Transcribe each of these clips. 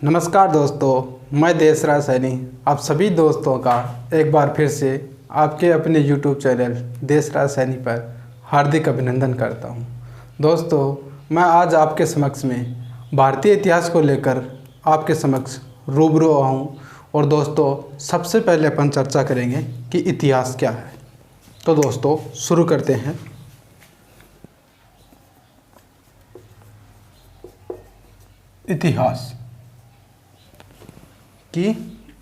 नमस्कार दोस्तों, मैं देशराज सैनी आप सभी दोस्तों का एक बार फिर से आपके अपने YouTube चैनल देशराज सैनी पर हार्दिक अभिनंदन करता हूं। दोस्तों, मैं आज आपके समक्ष में भारतीय इतिहास को लेकर आपके समक्ष रूबरू हूं। और दोस्तों, सबसे पहले अपन चर्चा करेंगे कि इतिहास क्या है। तो दोस्तों, शुरू करते हैं। इतिहास कि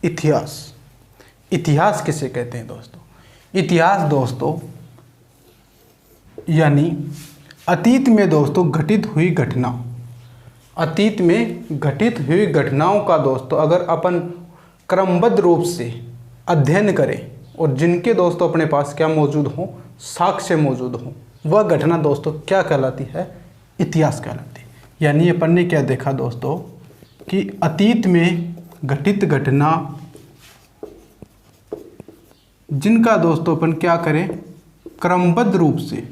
इतिहास किसे कहते हैं दोस्तों? इतिहास दोस्तों यानी अतीत में दोस्तों घटित हुई घटनाओं का दोस्तों अगर अपन क्रमबद्ध रूप से अध्ययन करें और जिनके दोस्तों अपने पास क्या मौजूद हो, साक्ष्य मौजूद हो, वह घटना दोस्तों क्या कहलाती है? इतिहास कहलाती है। यानी अपन ने क्या देखा दोस्तों कि अतीत में घटित घटना जिनका दोस्तों अपन क्या करें, क्रमबद्ध रूप से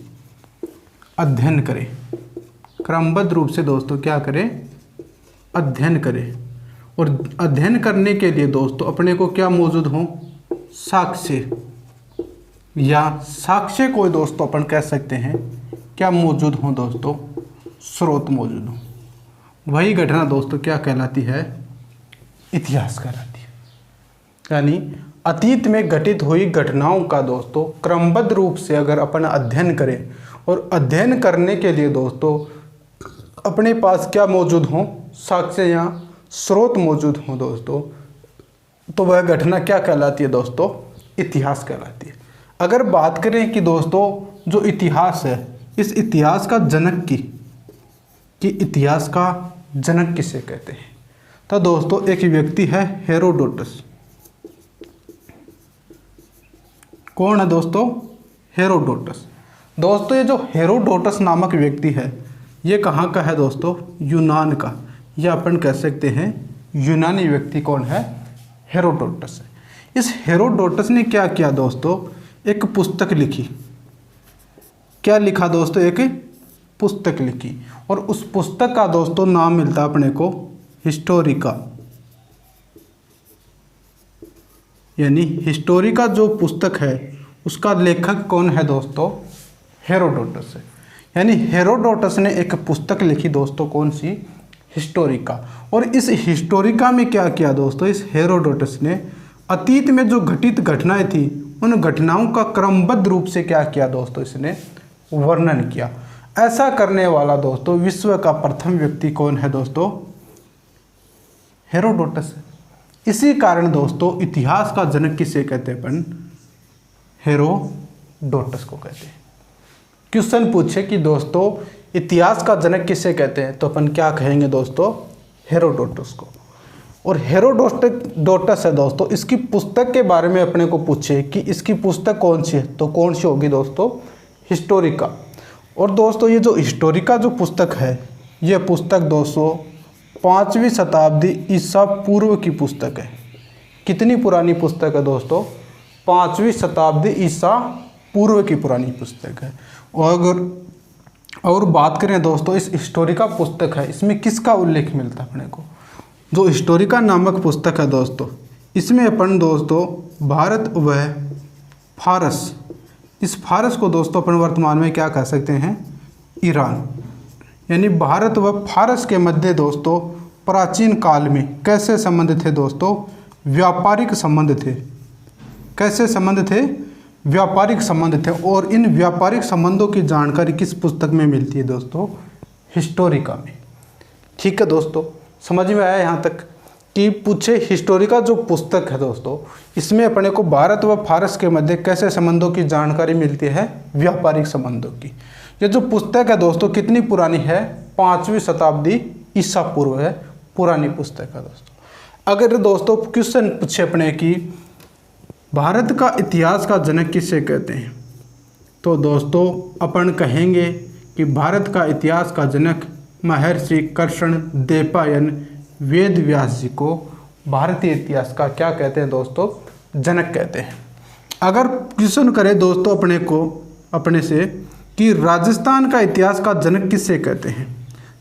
अध्ययन करें। क्रमबद्ध रूप से दोस्तों क्या करें, अध्ययन करें। और अध्ययन करने के लिए दोस्तों अपने को क्या मौजूद हो, साक्ष्य, या साक्ष्य को दोस्तों अपन कह सकते हैं क्या मौजूद हो दोस्तों, स्रोत मौजूद हो। वही घटना दोस्तों क्या कहलाती है? इतिहास कहलाती है। यानी अतीत में घटित हुई घटनाओं का दोस्तों क्रमबद्ध रूप से अगर अपन अध्ययन करें और अध्ययन करने के लिए दोस्तों अपने पास क्या मौजूद हो, साक्ष्य या स्रोत मौजूद हो दोस्तों, तो वह घटना क्या कहलाती है दोस्तों? इतिहास कहलाती है। अगर बात करें कि दोस्तों जो इतिहास है, इस इतिहास का जनक कि इतिहास का जनक किसे कहते हैं? तो दोस्तों एक व्यक्ति है हेरोडोटस। कौन है दोस्तों? हेरोडोटस। दोस्तों ये जो हेरोडोटस नामक व्यक्ति है, ये कहाँ का है दोस्तों? यूनान का। या अपन कह सकते हैं यूनानी व्यक्ति कौन है? हेरोडोटस है। इस हेरोडोटस ने क्या किया दोस्तों? एक पुस्तक लिखी। क्या लिखा दोस्तों? एक पुस्तक लिखी। और उस पुस्तक का दोस्तों नाम मिलता अपने को हिस्टोरिका। यानी हिस्टोरिका जो पुस्तक है उसका लेखक कौन है दोस्तों? हेरोडोटस है। यानी हेरोडोटस ने एक पुस्तक लिखी दोस्तों, कौन सी? हिस्टोरिका। और इस हिस्टोरिका में क्या किया दोस्तों? इस हेरोडोटस ने अतीत में जो घटित घटनाएं थी उन घटनाओं का क्रमबद्ध रूप से क्या किया दोस्तों? इसने वर्णन किया। ऐसा करने वाला दोस्तों विश्व का प्रथम व्यक्ति कौन है दोस्तों? हेरोडोटस है। इसी कारण दोस्तों इतिहास का जनक किसे कहते हैं अपन? हेरोडोटस को कहते हैं। क्वेश्चन पूछे कि दोस्तों इतिहास का जनक किसे कहते हैं, तो अपन क्या कहेंगे दोस्तों? हेरोडोटस को। और हेरोडोटस है दोस्तों, इसकी पुस्तक के बारे में अपने को पूछे कि इसकी पुस्तक कौन सी है, तो कौन सी होगी दोस्तों? हिस्टोरिका। और दोस्तों ये जो हिस्टोरिका जो पुस्तक है, ये पुस्तक दोस्तों 5वीं शताब्दी ईसा पूर्व की पुस्तक है। कितनी पुरानी पुस्तक है दोस्तों? 5वीं शताब्दी ईसा पूर्व की पुरानी पुस्तक है। और बात करें दोस्तों इस हिस्टोरिका पुस्तक है, इसमें किसका उल्लेख मिलता है अपने को? जो हिस्टोरिका नामक पुस्तक है दोस्तों, इसमें अपन दोस्तों भारत व फारस, इस फारस को दोस्तों अपन वर्तमान में क्या कह सकते हैं? ईरान। यानी भारत व फारस के मध्य दोस्तों प्राचीन काल में कैसे संबंध थे दोस्तों? व्यापारिक संबंध थे। कैसे संबंध थे? व्यापारिक संबंध थे। और इन व्यापारिक संबंधों की जानकारी किस पुस्तक में मिलती है दोस्तों? हिस्टोरिका में। ठीक है दोस्तों, समझ में आया यहाँ तक कि पूछे हिस्टोरिका जो पुस्तक है दोस्तों, इसमें अपने को भारत व फारस के मध्य कैसे संबंधों की जानकारी मिलती है? व्यापारिक संबंधों की। ये जो पुस्तक है दोस्तों कितनी पुरानी है? 5वीं शताब्दी ईसा पूर्व है, पुरानी पुस्तक है दोस्तों। अगर दोस्तों क्वेश्चन पूछे अपने कि भारत का इतिहास का जनक किसे कहते हैं, तो दोस्तों अपन कहेंगे कि भारत का इतिहास का जनक महर्षि कृष्ण द्वैपायन वेद व्यास जी को भारतीय इतिहास का क्या कहते हैं दोस्तों? जनक कहते हैं। अगर क्वेश्चन करें दोस्तों अपने से कि राजस्थान का इतिहास का जनक किसे कहते हैं,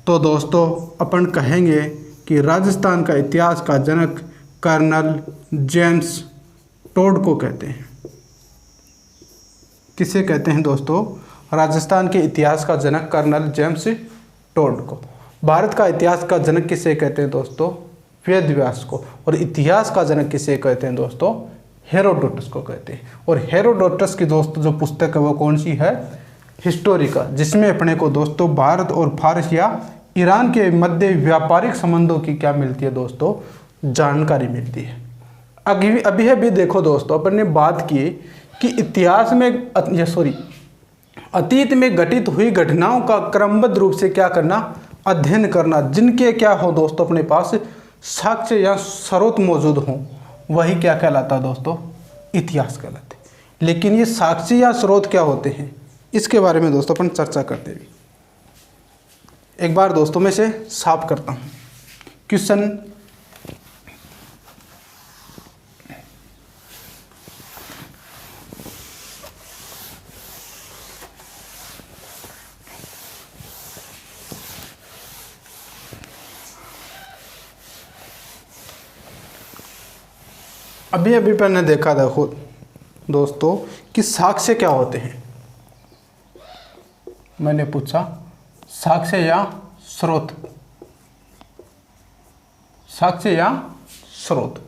तो दोस्तों अपन कहेंगे कि कि राजस्थान का इतिहास का जनक कर्नल जेम्स टोड को कहते हैं। किसे कहते हैं दोस्तों? राजस्थान के इतिहास का जनक कर्नल जेम्स टोड को। भारत का इतिहास का जनक किसे कहते हैं दोस्तों? वेद व्यास को। और इतिहास का जनक किसे कहते हैं दोस्तों? हेरोडोटस को कहते हैं। और हेरोडोटस की दोस्तों जो पुस्तक है वो कौन सी है? हिस्टोरिका, जिसमें अपने को दोस्तों भारत और फारस या ईरान के मध्य व्यापारिक संबंधों की क्या मिलती है दोस्तों? जानकारी मिलती है। अभी देखो दोस्तों, अपन ने बात की कि इतिहास में अतीत में घटित हुई घटनाओं का क्रमबद्ध रूप से क्या करना? अध्ययन करना, जिनके क्या हो दोस्तों अपने पास साक्ष्य या स्रोत मौजूद हों, वही क्या कहलाता है दोस्तों? इतिहास कहलाते हैं। लेकिन ये साक्ष्य या स्रोत क्या होते हैं, इसके बारे में दोस्तों अपन चर्चा करते हैं। एक बार दोस्तों मैं इसे साफ करता हूँ। क्वेश्चन अभी मैंने देखा देखो दोस्तों कि साक्ष्य क्या होते हैं। मैंने पूछा साक्ष्य या स्रोत, साक्ष्य या स्रोत।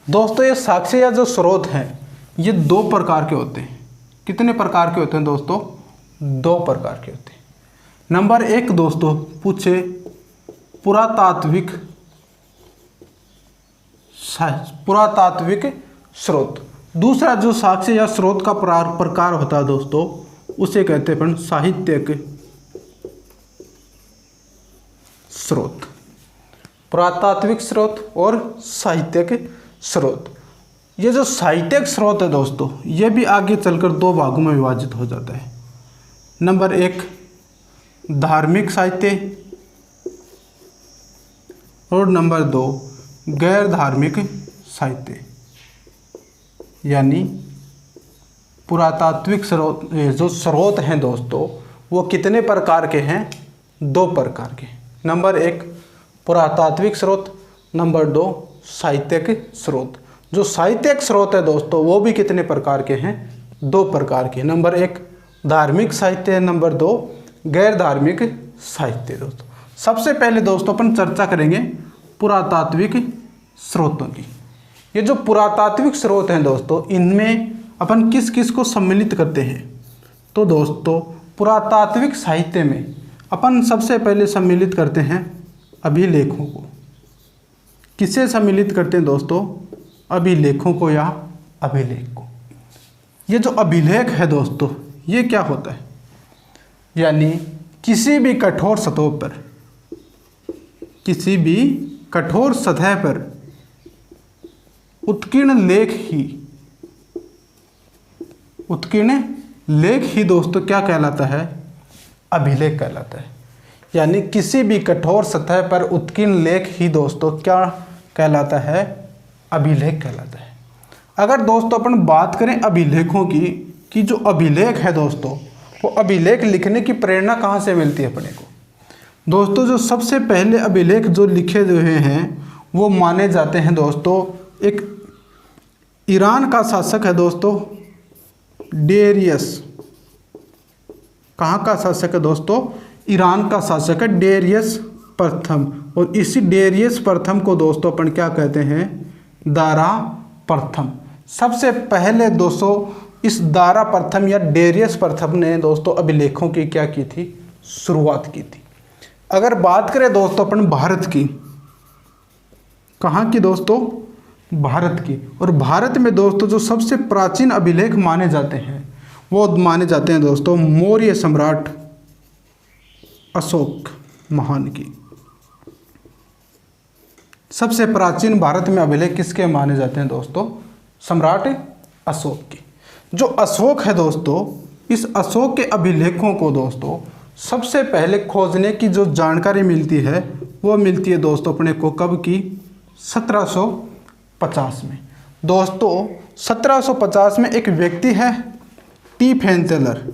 दोस्तों ये साक्ष्य या जो स्रोत हैं ये दो प्रकार के होते हैं। कितने प्रकार के होते हैं दोस्तों? दो प्रकार के होते हैं। नंबर एक दोस्तों पूछे पुरातात्विक स्रोत। दूसरा जो साक्ष्य या स्रोत का प्रकार होता है दोस्तों उसे कहते हैं अपन साहित्यिक स्रोत। पुरातात्विक स्रोत और साहित्यिक स्रोत। ये जो साहित्यिक स्रोत है दोस्तों ये भी आगे चलकर दो भागों में विभाजित हो जाता है। नंबर एक धार्मिक साहित्य और नंबर दो गैर धार्मिक साहित्य। यानी पुरातात्विक स्रोत जो स्रोत हैं दोस्तों वो कितने प्रकार के हैं? दो प्रकार के। नंबर एक पुरातात्विक स्रोत, नंबर दो साहित्यिक स्रोत। जो साहित्यिक स्रोत है दोस्तों वो भी कितने प्रकार के हैं? दो प्रकार के। नंबर एक धार्मिक साहित्य, नंबर दो गैर धार्मिक साहित्य। दोस्तों सबसे पहले दोस्तों अपन चर्चा करेंगे पुरातात्विक स्रोतों की। ये जो पुरातात्विक स्रोत हैं दोस्तों इनमें अपन किस किस को सम्मिलित करते हैं? तो दोस्तों पुरातात्विक साहित्य में अपन सबसे पहले सम्मिलित करते हैं अभिलेखों को। किसे सम्मिलित करते हैं दोस्तों? अभिलेखों को या अभिलेख को। ये जो अभिलेख है दोस्तों ये क्या होता है? यानी किसी भी कठोर सतह पर उत्कीर्ण लेख ही दोस्तों क्या कहलाता है? अभिलेख कहलाता है। यानी किसी भी कठोर सतह पर उत्कीर्ण लेख ही दोस्तों क्या कहलाता है? अभिलेख कहलाता है। अगर दोस्तों अपन बात करें अभिलेखों की कि जो अभिलेख है दोस्तों वो अभिलेख लिखने की प्रेरणा कहाँ से मिलती है अपने को? दोस्तों जो सबसे पहले अभिलेख जो लिखे हुए हैं वो माने जाते हैं दोस्तों, एक ईरान का शासक है दोस्तों डेरियस। कहाँ का शासक है दोस्तों? ईरान का शासक है डेरियस प्रथम। और इसी डेरियस प्रथम को दोस्तों अपन क्या कहते हैं? दारा प्रथम। सबसे पहले दोस्तों इस दारा प्रथम या डेरियस प्रथम ने दोस्तों अभिलेखों की क्या की थी? शुरुआत की थी। अगर बात करें दोस्तों अपन भारत की, कहाँ की दोस्तों? भारत की। और भारत में दोस्तों जो सबसे प्राचीन अभिलेख माने जाते हैं वो माने जाते हैं दोस्तों मौर्य सम्राट अशोक महान की। सबसे प्राचीन भारत में अभिलेख किसके माने जाते हैं दोस्तों? सम्राट अशोक की। जो अशोक है दोस्तों इस अशोक के अभिलेखों को दोस्तों सबसे पहले खोजने की जो जानकारी मिलती है वो मिलती है दोस्तों अपने को कब की? 1750 में। दोस्तों 1750 में एक व्यक्ति है टी फैंथेलर।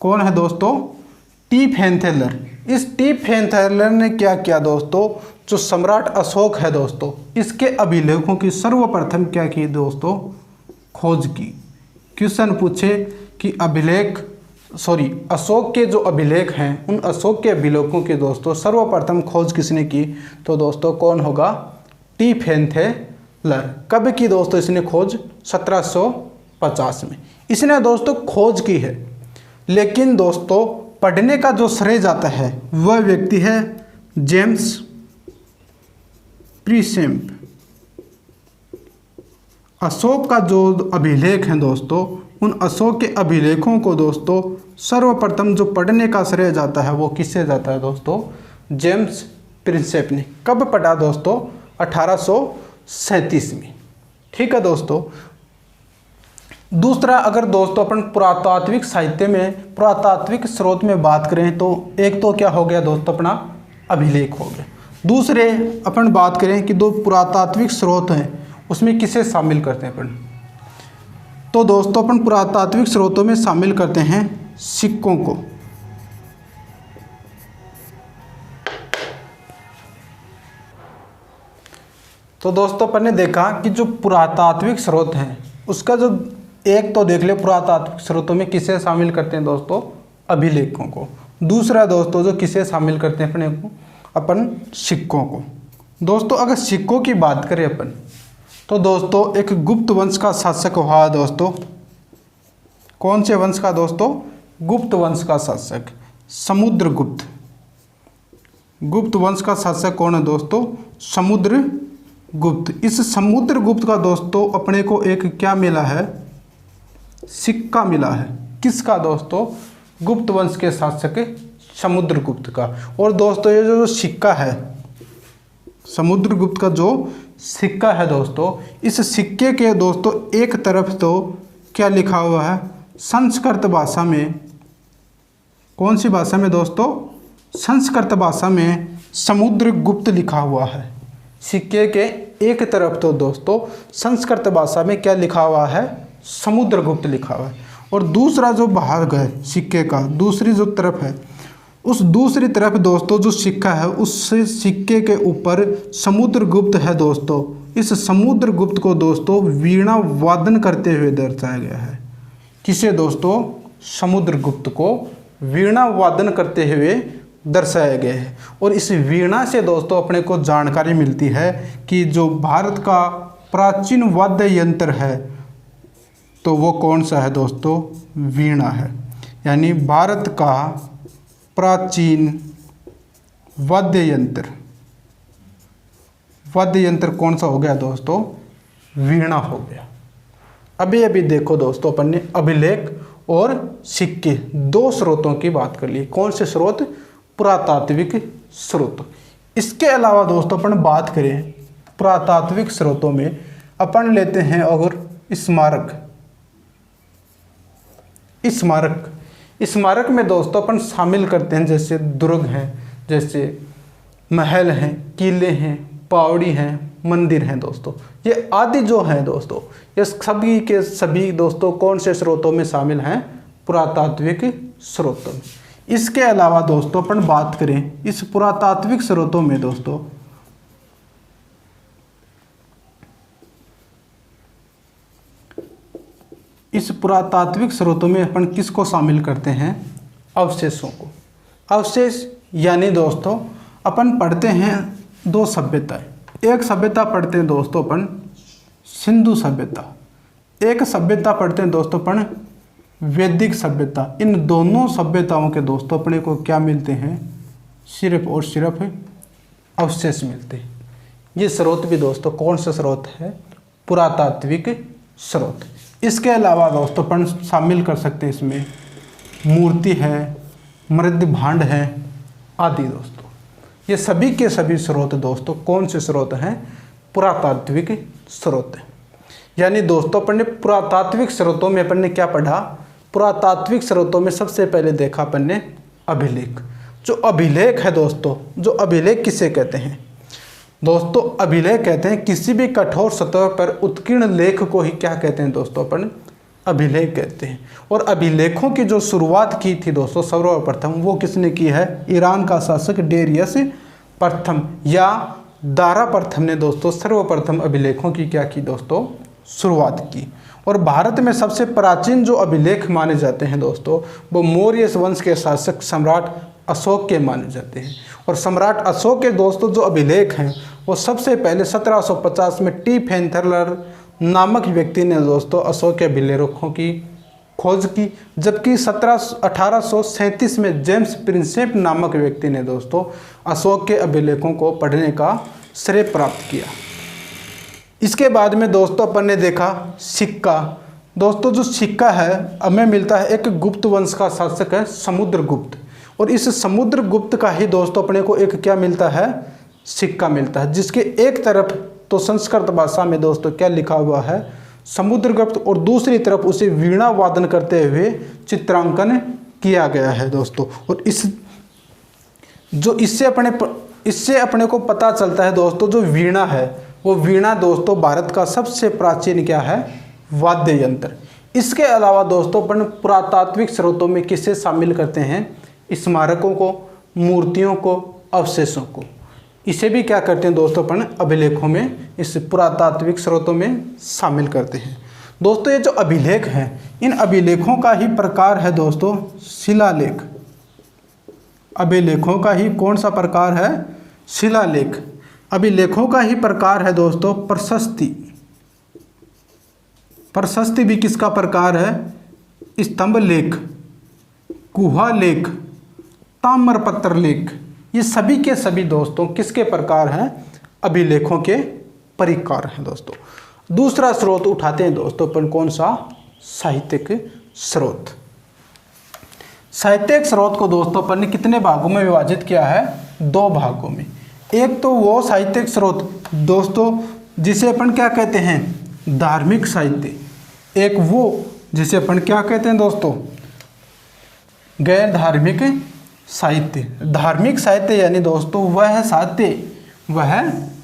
कौन है दोस्तों? टी फैंथेलर। इस टीफेंथैलर ने क्या किया दोस्तों, जो सम्राट अशोक है दोस्तों, इसके अभिलेखों की सर्वप्रथम क्या की दोस्तों, खोज की। क्वेश्चन पूछे कि अशोक के जो अभिलेख हैं, उन अशोक के अभिलेखों की दोस्तों सर्वप्रथम खोज किसने की, तो दोस्तों कौन होगा, टीफेंथैलर। कब की दोस्तों इसने खोज, 1750 में इसने दोस्तों खोज की है। लेकिन दोस्तों पढ़ने का जो श्रेय जाता है वह व्यक्ति है जेम्स प्रिसेप। अशोक का जो अभिलेख हैं दोस्तों, उन अशोक के अभिलेखों को दोस्तों सर्वप्रथम जो पढ़ने का श्रेय जाता है वो किससे जाता है दोस्तों, जेम्स प्रिसेप ने। कब पढ़ा दोस्तों, 1837 में। ठीक है दोस्तों। दूसरा, अगर दोस्तों अपन पुरातात्विक साहित्य में पुरातात्विक स्रोत में बात करें तो एक तो क्या हो गया दोस्तों, अपना अभिलेख हो गया। दूसरे अपन बात करें कि दो पुरातात्विक स्रोत हैं उसमें किसे शामिल करते हैं अपन, तो दोस्तों अपन पुरातात्विक स्रोतों में शामिल करते हैं सिक्कों को। तो दोस्तों अपन ने देखा कि जो पुरातात्विक स्रोत हैं उसका जो एक तो देख ले, पुरातात्विक स्रोतों में किसे शामिल करते हैं दोस्तों, अभिलेखों को। दूसरा दोस्तों जो किसे शामिल करते हैं अपने को, अपन सिक्कों को। दोस्तों अगर सिक्कों की बात करें अपन, तो दोस्तों एक गुप्त वंश का शासक हुआ दोस्तों, कौन से वंश का दोस्तों, गुप्त वंश का शासक समुद्रगुप्त। गुप्त वंश का शासक कौन है दोस्तों, समुद्रगुप्त। इस समुद्रगुप्त का दोस्तों अपने को एक क्या मिला है, सिक्का मिला है। किसका दोस्तों, गुप्त वंश के शासक समुद्रगुप्त का। और दोस्तों ये जो सिक्का है, समुद्रगुप्त का जो सिक्का है दोस्तों, इस सिक्के के दोस्तों एक तरफ तो क्या लिखा हुआ है, संस्कृत भाषा में। कौन सी भाषा में दोस्तों, संस्कृत भाषा में समुद्रगुप्त लिखा हुआ है। सिक्के के एक तरफ तो दोस्तों संस्कृत भाषा में क्या लिखा हुआ है, समुद्रगुप्त लिखा हुआ है। और दूसरा जो भाग है सिक्के का, दूसरी जो तरफ है, उस दूसरी तरफ दोस्तों जो सिक्का है उस सिक्के के ऊपर समुद्रगुप्त है दोस्तों। इस समुद्रगुप्त को दोस्तों वीणा वादन करते हुए दर्शाया गया है। किसे दोस्तों, समुद्रगुप्त को वीणा वादन करते हुए दर्शाया गया है। और इस वीणा से दोस्तों अपने को जानकारी मिलती है कि जो भारत का प्राचीन वाद्य यंत्र है तो वो कौन सा है दोस्तों, वीणा है। यानी भारत का प्राचीन वाद्य यंत्र कौन सा हो गया दोस्तों, वीणा हो गया। अभी अभी देखो दोस्तों अपन ने अभिलेख और सिक्के दो स्रोतों की बात कर ली। कौन से स्रोत, पुरातात्विक स्रोत। इसके अलावा दोस्तों अपन बात करें पुरातात्विक स्रोतों में, अपन लेते हैं अगर स्मारक में दोस्तों अपन शामिल करते हैं जैसे दुर्ग हैं, जैसे महल हैं, किले हैं, पावड़ी हैं, मंदिर हैं दोस्तों। ये आदि जो हैं दोस्तों, ये सभी के सभी दोस्तों कौन से स्रोतों में शामिल हैं, पुरातात्विक स्रोतों में। इसके अलावा दोस्तों अपन बात करें इस पुरातात्विक स्रोतों में दोस्तों, इस पुरातात्विक स्रोतों में अपन किसको शामिल करते हैं, अवशेषों को। अवशेष यानी दोस्तों अपन पढ़ते हैं दो सभ्यताएं। एक सभ्यता पढ़ते हैं दोस्तों अपन सिंधु सभ्यता, एक सभ्यता पढ़ते हैं दोस्तों अपन वैदिक सभ्यता। इन दोनों सभ्यताओं के दोस्तों अपने को क्या मिलते हैं, सिर्फ और सिर्फ अवशेष मिलते हैं। ये स्रोत भी दोस्तों कौन सा स्रोत है, पुरातात्विक स्रोत। इसके अलावा दोस्तों अपन शामिल कर सकते हैं इसमें मूर्ति है, मृद भांड है आदि दोस्तों। ये सभी के सभी स्रोत दोस्तों कौन से स्रोत हैं, पुरातात्विक स्रोत हैं। यानी दोस्तों अपन ने पुरातात्विक स्रोतों में अपन ने क्या पढ़ा, पुरातात्विक स्रोतों में सबसे पहले देखा अपन ने अभिलेख। जो अभिलेख है दोस्तों, जो अभिलेख किसे कहते हैं दोस्तों, अभिलेख कहते हैं किसी भी कठोर सतह पर उत्कीर्ण लेख को ही क्या कहते हैं दोस्तों, अपन अभिलेख कहते हैं। और अभिलेखों की जो शुरुआत की थी दोस्तों सर्वप्रथम, वो किसने की है? ईरान का शासक डेरियस प्रथम या दारा प्रथम ने दोस्तों सर्वप्रथम अभिलेखों की क्या की दोस्तों? शुरुआत की। और भारत में सबसे प्राचीन जो अभिलेख माने जाते हैं दोस्तों, वो मौर्य वंश के शासक सम्राट अशोक के माने जाते हैं। और सम्राट अशोक के दोस्तों जो अभिलेख हैं वो सबसे पहले 1750 में टी फेंथरलर नामक व्यक्ति ने दोस्तों अशोक के अभिलेखों की खोज की, जबकि 1837 में जेम्स प्रिंसेप नामक व्यक्ति ने दोस्तों अशोक के अभिलेखों को पढ़ने का श्रेय प्राप्त किया। इसके बाद में दोस्तों अपन ने देखा सिक्का। दोस्तों जो सिक्का है हमें मिलता है एक गुप्त वंश का शासक है समुद्रगुप्त, और इस समुद्रगुप्त का ही दोस्तों अपने को एक क्या मिलता है? सिक्का मिलता है, जिसके एक तरफ तो संस्कृत भाषा में दोस्तों क्या लिखा हुआ है? समुद्रगुप्त, और दूसरी तरफ उसे वीणा वादन करते हुए चित्रांकन किया गया है दोस्तों। और इससे अपने को पता चलता है दोस्तों जो वीणा है वो वीणा दोस्तों भारत का सबसे प्राचीन क्या है? वाद्य यंत्र। इसके अलावा दोस्तों अपन पुरातात्विक स्रोतों में किसे शामिल करते हैं? स्मारकों को, मूर्तियों को, अवशेषों को। इसे भी क्या करते हैं दोस्तों अपन अभिलेखों में, इस पुरातात्विक स्रोतों में शामिल करते हैं। दोस्तों ये जो अभिलेख हैं इन अभिलेखों का ही प्रकार है दोस्तों शिलालेख। अभिलेखों का ही कौन सा प्रकार है? शिलालेख। अभिलेखों का ही प्रकार है दोस्तों प्रशस्ति। प्रशस्ति भी किसका प्रकार है? स्तंभ लेख, गुहा लेख, ताम्रपत्र लेख। ये सभी के सभी दोस्तों किसके प्रकार हैं? अभिलेखों के प्रकार हैं दोस्तों। दूसरा स्रोत उठाते हैं दोस्तों अपन कौन सा? साहित्यिक स्रोत। साहित्यिक स्रोत को दोस्तों अपन ने कितने भागों में विभाजित किया है? 2 भागों में। एक तो वो साहित्यिक स्रोत दोस्तों जिसे अपन क्या कहते हैं? धार्मिक साहित्य। एक वो जिसे अपन क्या कहते हैं दोस्तों? गैर धार्मिक साहित्य। धार्मिक साहित्य यानी दोस्तों वह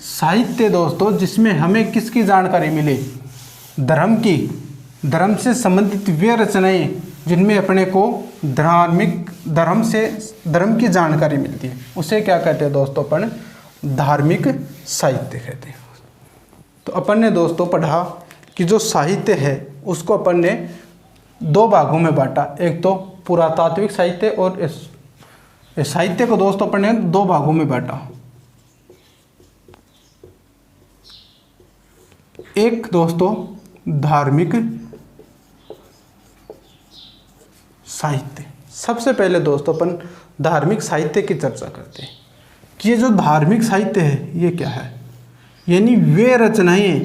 साहित्य दोस्तों जिसमें हमें किसकी जानकारी मिले? धर्म की, धर्म से संबंधित वे रचनाएं जिनमें अपने को धर्म की जानकारी मिलती है, उसे क्या कहते हैं दोस्तों? अपन धार्मिक साहित्य कहते हैं। तो अपन ने दोस्तों पढ़ा कि जो साहित्य है उसको अपन ने 2 भागों में बांटा। एक तो पुरातात्विक साहित्य, और इस साहित्य को दोस्तों अपन ने 2 भागों में बांटा। एक दोस्तों धार्मिक साहित्य। सबसे पहले दोस्तों अपन धार्मिक साहित्य की चर्चा करते हैं कि ये जो धार्मिक साहित्य है ये क्या है? यानी वे रचनाएं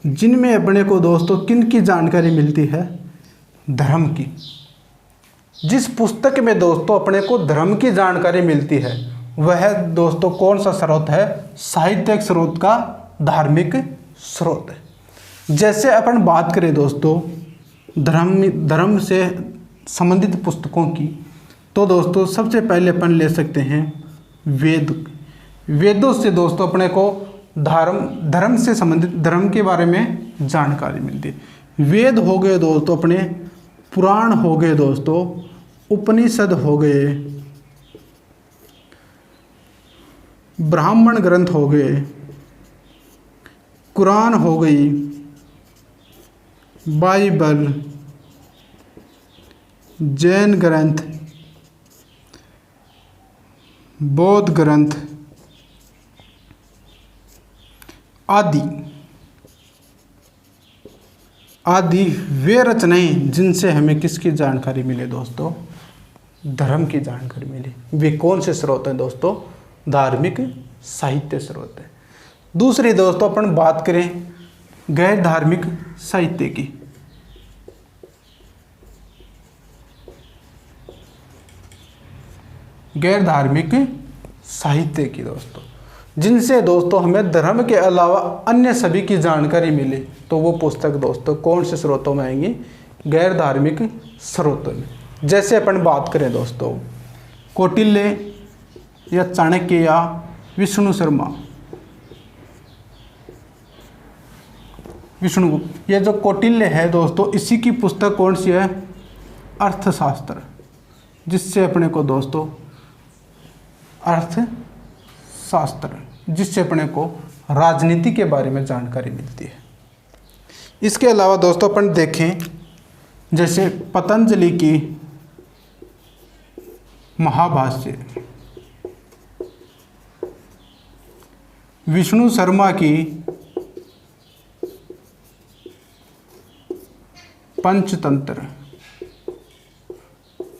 जिनमें अपने को दोस्तों किन की जानकारी मिलती है? धर्म की। जिस पुस्तक में दोस्तों अपने को धर्म की जानकारी मिलती है वह दोस्तों कौन सा स्रोत है? साहित्यिक स्रोत का धार्मिक स्रोत है। जैसे अपन बात करें दोस्तों धर्म से संबंधित पुस्तकों की, तो दोस्तों सबसे पहले अपन ले सकते हैं वेद। वेदों से दोस्तों अपने को धर्म से संबंधित धर्म के बारे में जानकारी मिलती है। वेद हो गए दोस्तों अपने, पुराण हो गए दोस्तों, उपनिषद हो गए, ब्राह्मण ग्रंथ हो गए, कुरान हो गई, बाइबल, जैन ग्रंथ, बौद्ध ग्रंथ आदि वे रचनाएं जिनसे हमें किसकी जानकारी मिले दोस्तों? धर्म की जानकारी मिली। वे कौन से स्रोत हैं दोस्तों? धार्मिक साहित्य स्रोत है। दूसरी दोस्तों अपन बात करें गैर धार्मिक साहित्य की। गैर धार्मिक साहित्य की दोस्तों जिनसे दोस्तों हमें धर्म के अलावा अन्य सभी की जानकारी मिले, तो वो पुस्तक दोस्तों कौन से स्रोतों में आएंगी? गैर धार्मिक स्रोतों में। जैसे अपन बात करें दोस्तों कौटिल्य या चाणक्य या विष्णु शर्मा, विष्णुगुप्त। ये जो कौटिल्य है दोस्तों, इसी की पुस्तक कौन सी है? अर्थशास्त्र, जिससे अपने को दोस्तों अर्थशास्त्र, जिससे अपने को राजनीति के बारे में जानकारी मिलती है। इसके अलावा दोस्तों अपन देखें, जैसे पतंजलि की महाभाष्य, विष्णु शर्मा की पंचतंत्र।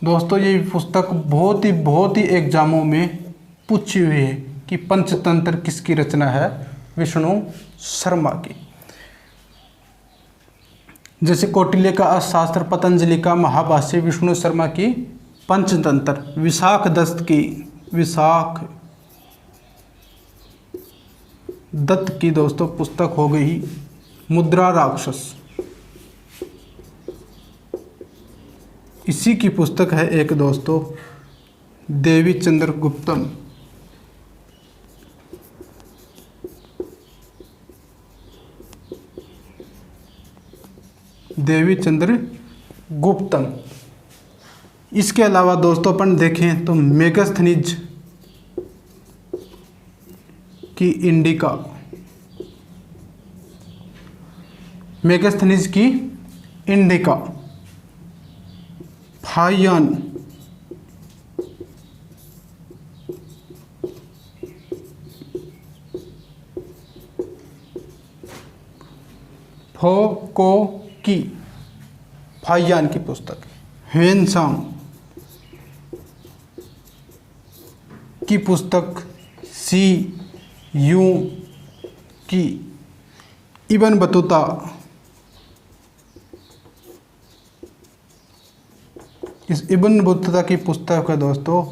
दोस्तों ये पुस्तक बहुत ही एग्जामों में पूछी हुई है कि पंचतंत्र किसकी रचना है? विष्णु शर्मा की। जैसे कौटिल्य का अर्थशास्त्र, पतंजलि का महाभाष्य, विष्णु शर्मा की पंचतंत्र। विशाख दत्त की दोस्तों पुस्तक हो गई मुद्रा राक्षस। इसी की पुस्तक है एक दोस्तों देवीचंद्र गुप्तम। देवीचंद्र गुप्तम। इसके अलावा दोस्तों अपन देखें तो मेगास्थनीज की इंडिका, मेगास्थनीज की इंडिका, फाहियान, फोको की फाहियान की पुस्तक, ह्वेनसांग की पुस्तक, सी यू की, इब्न बतूता, इस इब्न बतूता की पुस्तक है दोस्तों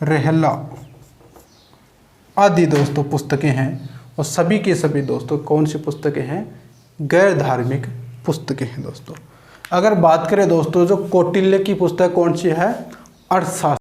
रहला, आदि दोस्तों पुस्तकें हैं। और सभी के सभी दोस्तों कौन सी पुस्तकें हैं? गैर धार्मिक पुस्तकें हैं दोस्तों। अगर बात करें दोस्तों, जो कौटिल्य की पुस्तक कौन सी है? अर्थशास्त्र।